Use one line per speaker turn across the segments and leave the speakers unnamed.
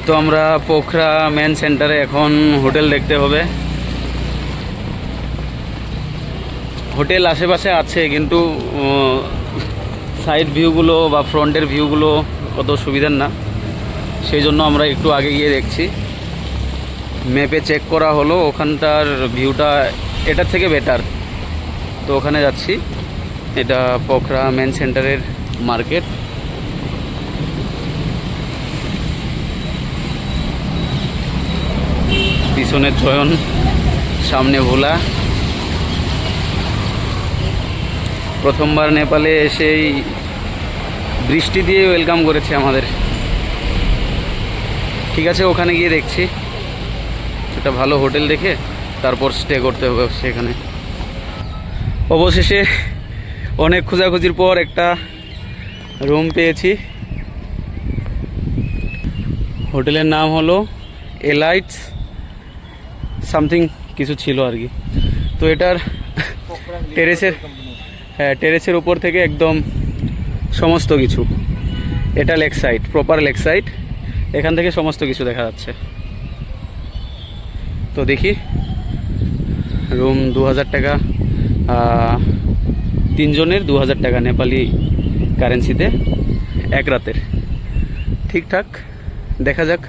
তো আমরা পোখরা মেন সেন্টারে এখন হোটেল দেখতে হবে। হোটেল আশেপাশে আছে কিন্তু সাইড ভিউগুলো বা ফ্রন্টের ভিউগুলো অত সুবিধার না, সেই জন্য আমরা একটু আগে গিয়ে দেখছি। ম্যাপে চেক করা হলো ওখানটার ভিউটা এটার থেকে বেটার, তো ওখানে যাচ্ছি। এটা পোখরা মেন সেন্টারের মার্কেট। পিছনে চয়ন, সামনে ভোলা। প্রথমবার নেপালে এসেই বৃষ্টি দিয়ে ওয়েলকাম করেছে আমাদের। ঠিক আছে, ওখানে গিয়ে দেখছি একটা ভালো হোটেল দেখে তারপর স্টে করতে হবে সেখানে। অবশেষে অনেক খোঁজাখুঁজির পর একটা রুম পেয়েছি। হোটেলের নাম হলো এলাইটস সামথিং কিছু ছিল আর কি। তো এটার টেরেসের উপর থেকে একদম সমস্ত কিছু, এটা lake side, proper lake side, এখান থেকে সমস্ত কিছু দেখা যাচ্ছে। তো দেখি, রুম 2000 টাকা, 3 জনের 2000 টাকা নেপালি কারেন্সিতে এক রাতের। ঠিকঠাক, দেখা যাক,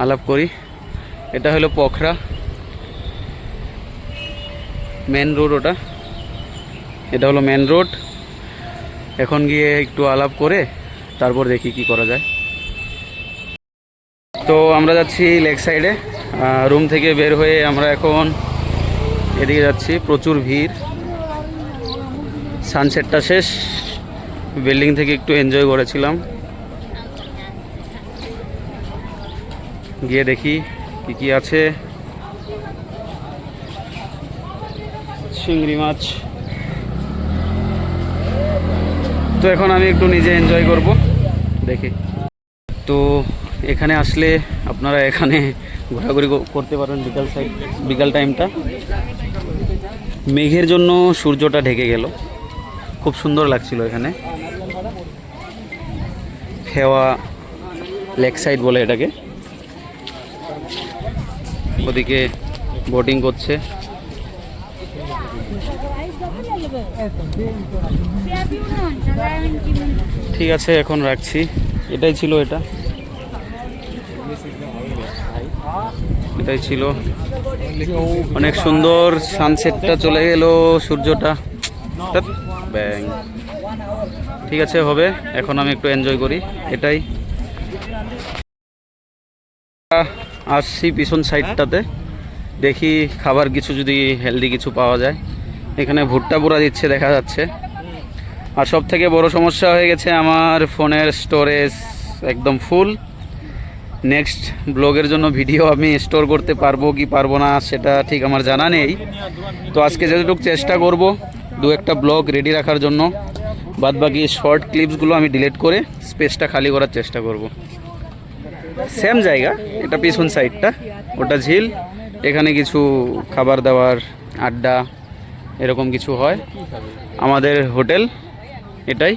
আলাপ করি। এটা হলো পোখরা মেন রোড, এটা হলো মেন রোড। এখন গিয়ে একটু আলাপ করে তারপর দেখি কি করা যায়। তো আমরা যাচ্ছি লেক সাইডে। রুম থেকে বের হয়ে আমরা এখন এদিকে যাচ্ছি। প্রচুর ভিড়। সানসেটটা শেষ, বিল্ডিং থেকে একটু এনজয় করেছিলাম। গিয়ে দেখি কি কি আছে। চিংড়ি মাছ। তো এখন আমি একটু নিজে এনজয় করব, দেখি। তো এখানে আসলে আপনারা এখানে ঘোরাঘুরি করতে পারেন বিকাল টাইমটা। মেঘের জন্য সূর্যটা ঢেকে গেল, খুব সুন্দর লাগছিল এখানে। ফেওয়া লেক সাইড বলে এটাকে। ওদিকে বোটিং করছে। ঠিক আছে, এখন রাখছি। এটাই ছিল, এটাই ছিল। অনেক সুন্দর সানসেটটা চলে গেল, সূর্যটা ব্যাং। ঠিক আছে, হবে। এখন আমি একটু এনজয় করি, এটাই। আসছি পিছন সাইডটাতে, দেখি খাবার কিছু যদি হেলদি কিছু পাওয়া যায়। এখানে ভুট্টা পোড়া দিচ্ছে দেখা যাচ্ছে। আর সব থেকে বড় সমস্যা হয়ে গেছে, আমার ফোনের স্টোরেজ একদম ফুল। নেক্সট ব্লগের জন্য ভিডিও আমি স্টোর করতে পারবো কি পারবো না সেটা ঠিক আমার জানা নেই। তো আজকে যতটুকু চেষ্টা করব 2-1টা ব্লগ রেডি রাখার জন্য, বাদবাকি শর্ট ক্লিপসগুলো আমি ডিলিট করে স্পেসটা খালি করার চেষ্টা করব। সেম জায়গা, এটা পিছন সাইডটা, ওটা ঝিল। এখানে কিছু খাবার দাবার, আড্ডা, এরকম কিছু হয়। আমাদের হোটেল এটাই।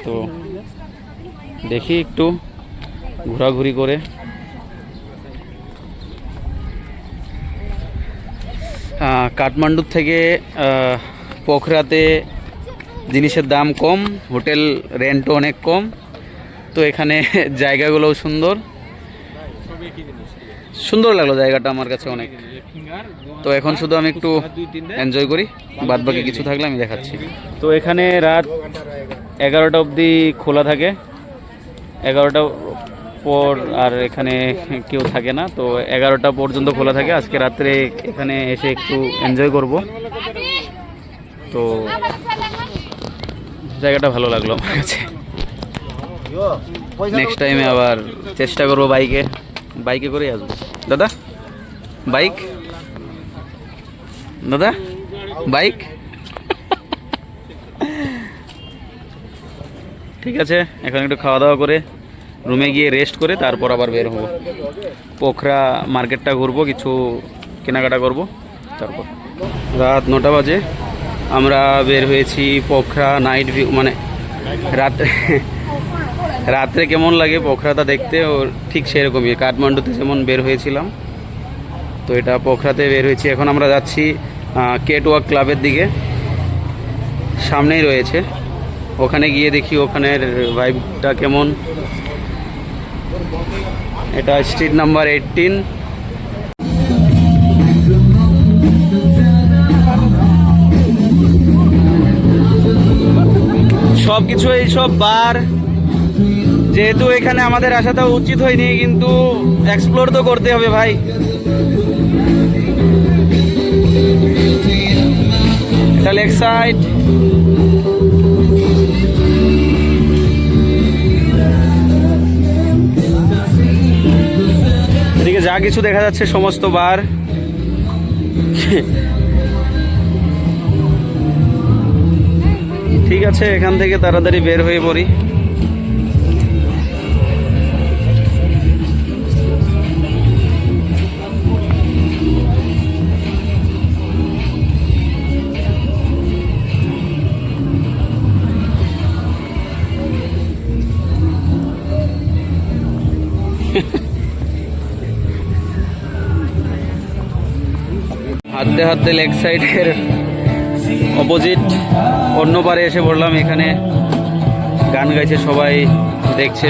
তো দেখি একটু ঘোরাঘুরি করে। কাঠমান্ডুর থেকে পোখরাতে জিনিসের দাম কম, হোটেল রেন্টও অনেক কম। তো এখানে জায়গাগুলোও সুন্দর লাগলো জায়গাটা আমার কাছে অনেক। তো এখন শুধু আমি একটু এনজয় করি, বাদ বাকি কিছু থাকলে আমি দেখাচ্ছি। তো এখানে রাত 11টা অবধি খোলা থাকে, 11টা পর আর এখানে কেউ থাকে না। তো 11টা পর্যন্ত খোলা থাকে। আজকে রাত্রে এখানে এসে একটু এনজয় করব। তো জায়গাটা ভালো লাগলো আমার কাছে। নেক্সট টাইমে আবার চেষ্টা করবো বাইকে করে আসবো। দাদা বাইক, ঠিক আছে। এখন একটু খাওয়া দাওয়া করে রুমে গিয়ে রেস্ট করে তারপর আবার বের হবো। পোখরা মার্কেটটা ঘুরবো, কিছু কেনাকাটা করব। তারপর রাত 9টা বাজে আমরা বের হয়েছি পোখরা নাইট ভিউ, মানে রাত্রে কেমন লাগে পোখরাটা দেখতে, ও ঠিক সেরকমই কাঠমান্ডুতে যেমন বের হয়েছিলাম, তো এটা পোখরাতে বের হয়েছি। এখন আমরা যাচ্ছি কেট ওয়াক ক্লাবের দিকে, সামনেই রয়েছে, ওখানে গিয়ে দেখি ওখানের ভাইবটা কেমন। এটা স্ট্রিট নাম্বার 18। সব কিছু এইসব বার, যেহেতু এখানে আমাদের আসাটা উচিত হয়নি, কিন্তু এক্সপ্লোর তো করতে হবে ভাই। এটা লেক সাইড, এদিকে যা কিছু দেখা যাচ্ছে সমস্ত বার। ঠিক আছে, এখান থেকে তাড়াতাড়ি বের হয়ে পড়ি। হাঁটতে হাঁটতে লেগ সাইডের অপোজিট অন্য পারে এসে পড়লাম। এখানে গান গাইছে, সবাই দেখছে।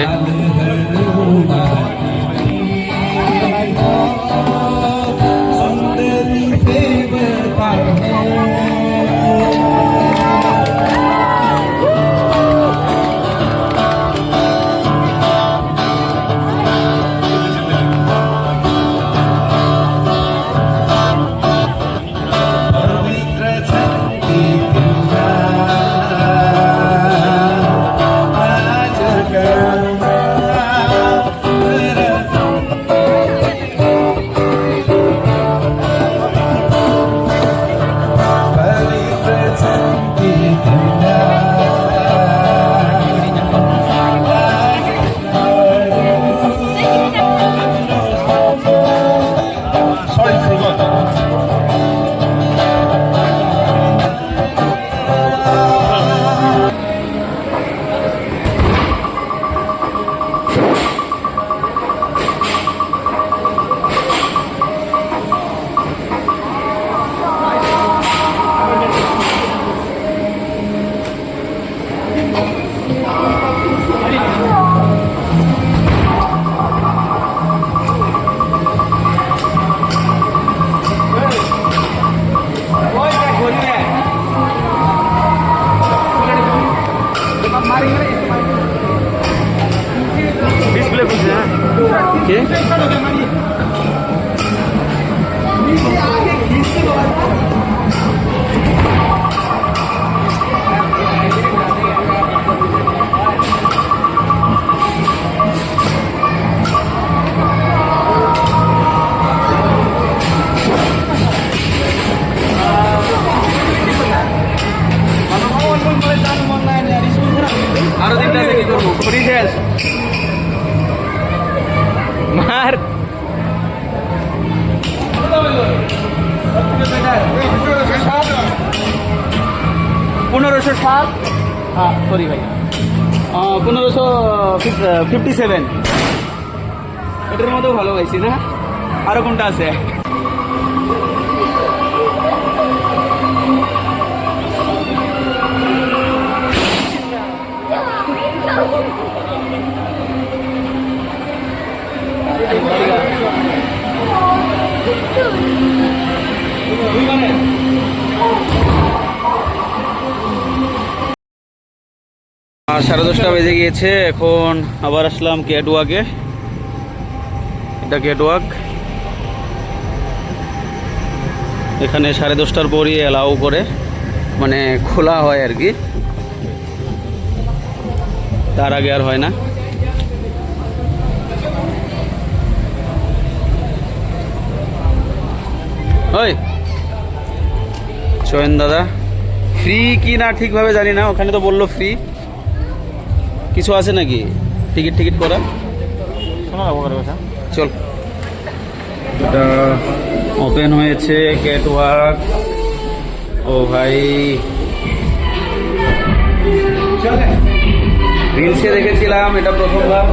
আরো দিনটা কি করবো, করি শেষ মার 1507। হ্যাঁ সরি ভাই, 1557। এটার মধ্যেও ভালো পাইছি না। আরো কোনটা আছে? আর 10:30 বেজে গিয়েছে। এখন আবার আসলাম কেট ওয়াকে। এটা কেট ওয়াক, এখানে 10:30টার পরই অ্যালাউ করে, মানে খোলা হয় আর কি, তার আগে আর হয় না। ওই চয়ন দাদা, ফ্রি কি না ঠিকভাবে জানি না, ওখানে তো বললো ফ্রি। কিছু আছে নাকি টিকিট করা? চল, এটা ওপেন হয়েছে কেট ওয়াক। ও ভাই রিলসে দেখেছিলাম, এটা প্রথমবার।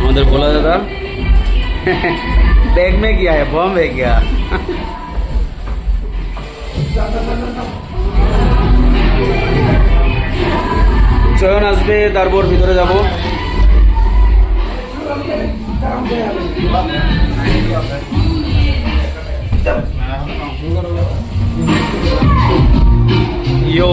আমাদের भोला दादा बैग में क्या है, बम है क्या? চয়ন আসবে, তারপর ভিতরে যাব। ইয়ো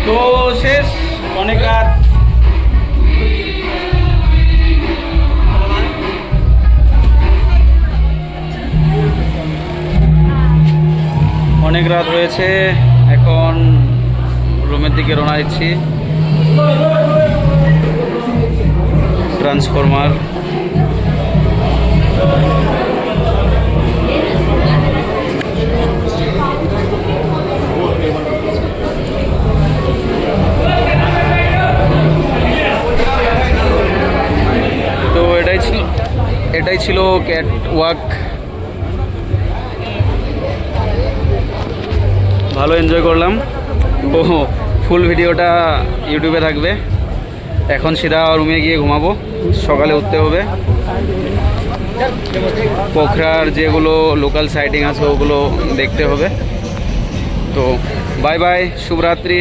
তো শেষ, অনেক রাত। অনেক রাত হয়েছে, এখন রুমের দিকে রওনা দিচ্ছি। ট্রান্সফরমার তো এটাই ছিল ক্যাট ওয়াক। ভালো এনজয় করলাম। তো ফুল ভিডিওটা ইউটিউবে থাকবে। এখন সিধা রুমে গিয়ে ঘুমাবো, সকালে উঠতে হবে। পোখরার যেগুলো লোকাল সাইটিং আছে ওগুলো দেখতে হবে। তো বাই বাই, শুভরাত্রি।